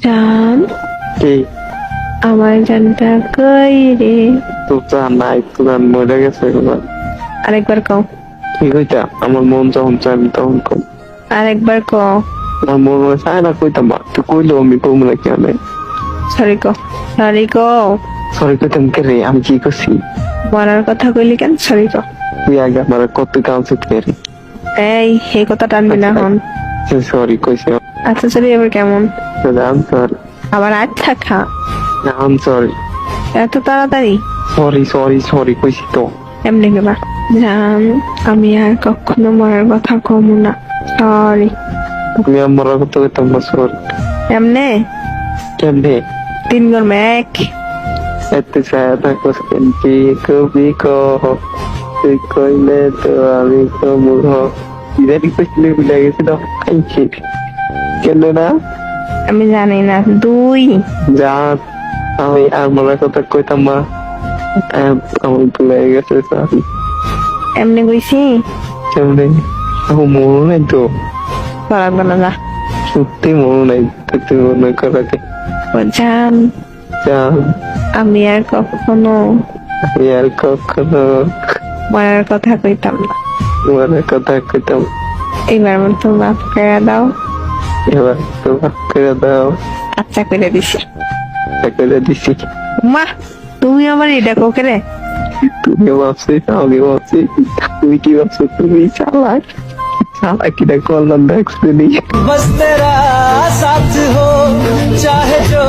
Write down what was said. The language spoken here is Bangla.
জান, কি আমার জানটা কই রে? তো জান নাই, তো জান মরে গেছে এগুলো। আরেকবার কও, কি কইতা? আমার মন যখন চাই আমি তখন কম। আরেকবার কও। আমার মন মনে চায় না কইতাম, মা তুই কইলেও আমি কম না কেন? সরি কও, সরি কও। সরি কইতাম কে রে? আমি কি করছি? মরার কথা কইলি কেন? সরি কও। তুই আগে আমার কত কাউন্সে কে রে? এই কথা টানবি না হন। সরি কইছি। আচ্ছা সরি, এবার কেমন? জান সরি, আবার আচ্ছা খা। জান সরি, এত তাড়াতাড়ি? সরি সরি সরি কইছি তো। এমনি কেবা? জান, আমি আর কখনো মরার কথা কমু না। সরি। আমি আমার কত কইতাম না, সরি। এমনে কেমনে? 3 গরমে 1। এত ছায়া থাকো কি কবি কহ, তুই কইলে তো আমি কমুহ। ইদারি কইছিলে ভুলে গেছি তো। খাইছি কেন না? আমি জানি না। 2। যা, আমি আমার কথা কইতাম না। আমার ভুলে গেছে, সরি। এমনি কইছি? কেমনে? আমার মনে নাই তো, লাগবে না, যা। সত্যি মনে নাই তো, তুই মনে করাতে। ও জান, যা, আমি আর কখনো আমি আর কখনো মরার কথা কইতাম না। তোমার কথা কইতাম। এইবার মতো মাফ করে দাও। এবার তো ভাগ করে দাও। আচ্ছা করে দিছি। করে দিছি। মা, তুমি আমার এটা কোকে রে? তুমি ভাবছি, আমি ভাবছি, তুমি কি ভাবছো? তুমি চালাক, চালাকিটা করলাম দেখছি। बस तेरा साथ हो चाहे जो